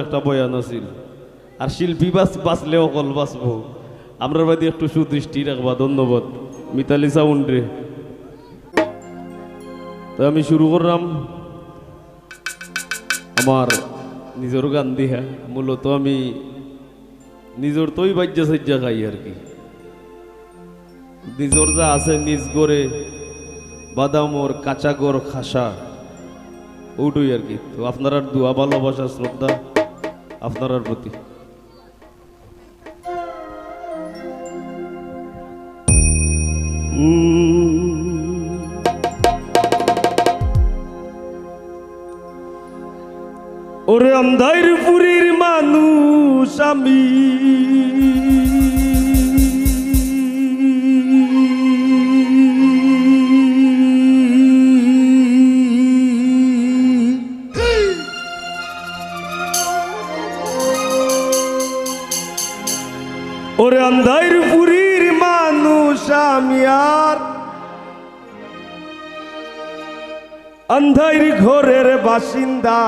একটা বয়ান আছিল আর শিল্পী বাঁচলেও কল বাঁচবো আমরা বাদী একটু সুদৃষ্টি রাখবা। ধন্যবাদ মিতালি সাউন্ড রে। তো আমি শুরু করলাম আমার নিজের গান দিয়া। মূলত আমি নিজের তোই বাজ্যা সাজ্জা খাই আর কি, নিজের যা আছে নিজ গড়ে বাদামর কাঁচা গড় খাসা ওটাই আর কি। তো আপনার দোয়া ভালোবাসা শ্রদ্ধা আপনার প্রতি। ওরে অন্ধাইরপুরীর মানুষ আমি, ওরে অন্ধাইরপুরীর মানুষ আমি আর অন্ধাইর ঘরের বাসিন্দা।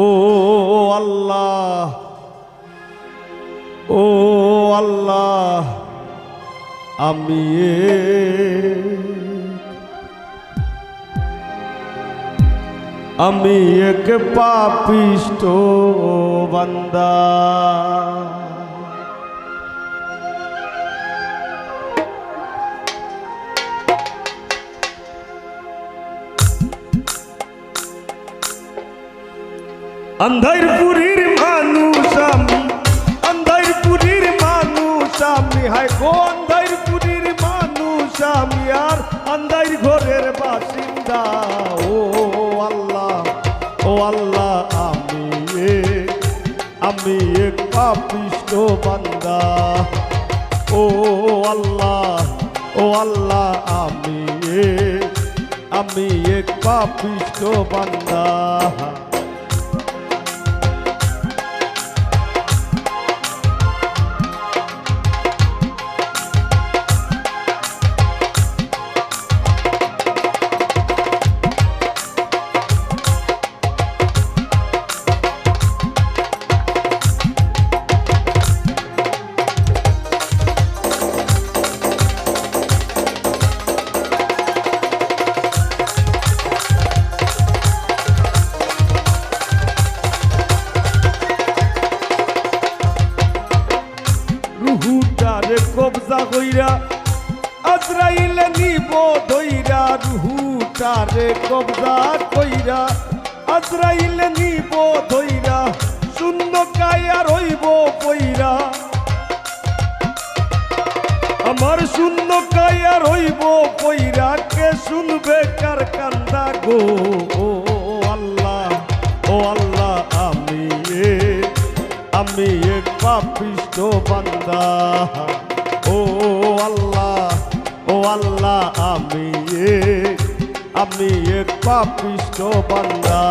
ও আল্লাহ, ও আল্লাহ, আমি এক পাপিষ্ঠ বান্দা। অন্ধাইরপুরীর মানুষ আমি, অন্ধাইরপুরীর মানুষ আমি, হায় গো অন্ধাইরপুরীর মানুষ আমি আর অন্ধাইর ঘরের বাসিন্দা। ও আল্লাহ, ও আল্লাহ, আমি এক পাপিষ্ঠ বান্দা। ও আল্লাহ, ও আল্লাহ, আমি এক পাপিষ্ঠ বান্দা। রুহুটারে কবজা কইরা আজরাইলে নিব ধইরা, রুহুটারে কবজা কইরা আজরাইলে নিব ধইরা, শূন্য কায়া রইব কইরা, আমার শূন্য কায়া রইব কইরা, কে শুনবে কার কান্দা গো। ও আল্লাহ, ও আল্লাহ, আমি এক পাপিষ্ঠ বান্দা। ও আল্লাহ, ও আল্লাহ, আমি এক পাপিষ্ঠ বান্দা।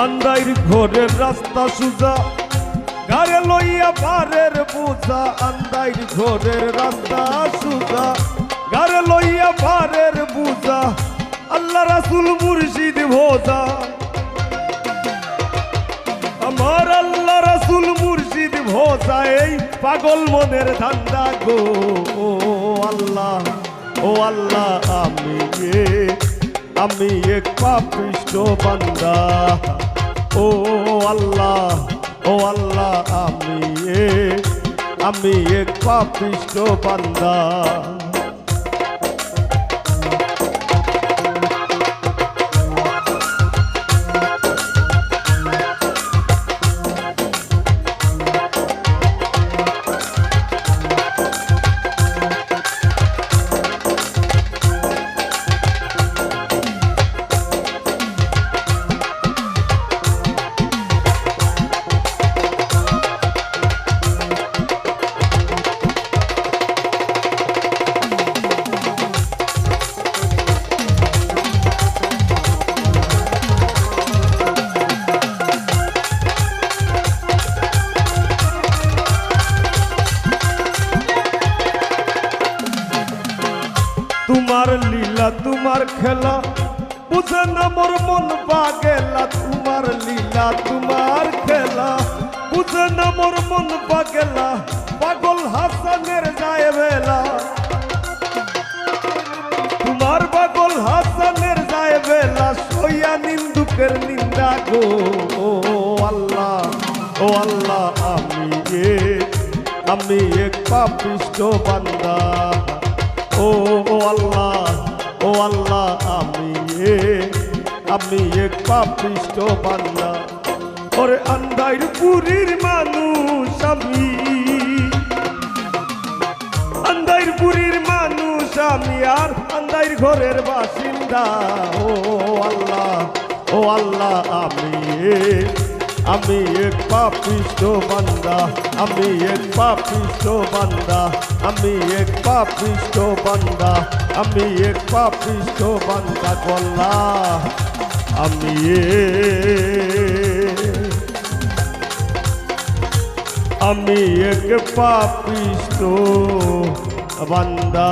অন্ধাইর ঘরের রাস্তা সুজা, গাড়ে লইয়া পারের বোঝা। অন্ধাইর ঘরের রাস্তা সুজা, গাড়ে লইয়া পারের বোঝা, আল্লাহ রাসূল মুর্শিদ ভোজা, আমার আল্লাহ রাসূল মুর্শিদ ভোজা, এই পাগল মনের ধান্দা গো। ও আল্লাহ, ও আল্লাহ, আমি এক পাপিষ্ঠ বান্দা। ও আল্লাহ, ও আল্লাহ, আমি এক পাপিষ্ঠ বান্দা। তোমার লীলা তোমার খেলা বুঝে না মোর মন পাগেলা, তোমার লীলা তোমার খেলা বুঝে না মোর মন পাগেলা, পাগল হাসানের যায় বেলা, তোমার পাগল হাসানের যায় বেলা, সইয়া নিন্দুকের নিন্দা গো। ও আল্লাহ, ও আল্লাহ, আমি এক পাপিষ্ঠ বান্দা। ও আল্লাহ, ও আল্লাহ, আমি এক পাপিষ্ঠ বান্দা। ওরে আন্দাইর পুরীর মানুষ আমি, আন্দাইর পুরীর মানুষ আমি, আর আন্দাইর ঘরের বাসিন্দা। ও আল্লাহ, ও আল্লাহ, আমি এক পাপিষ্ঠ বান্দা, আমি এক পাপিষ্ঠ বান্দা, আমি এক পাপিষ্ঠ বান্দা, আমি এক পাপিষ্ঠ বান্দা গল্লা। আমি এক পাপিষ্ঠ বান্দা।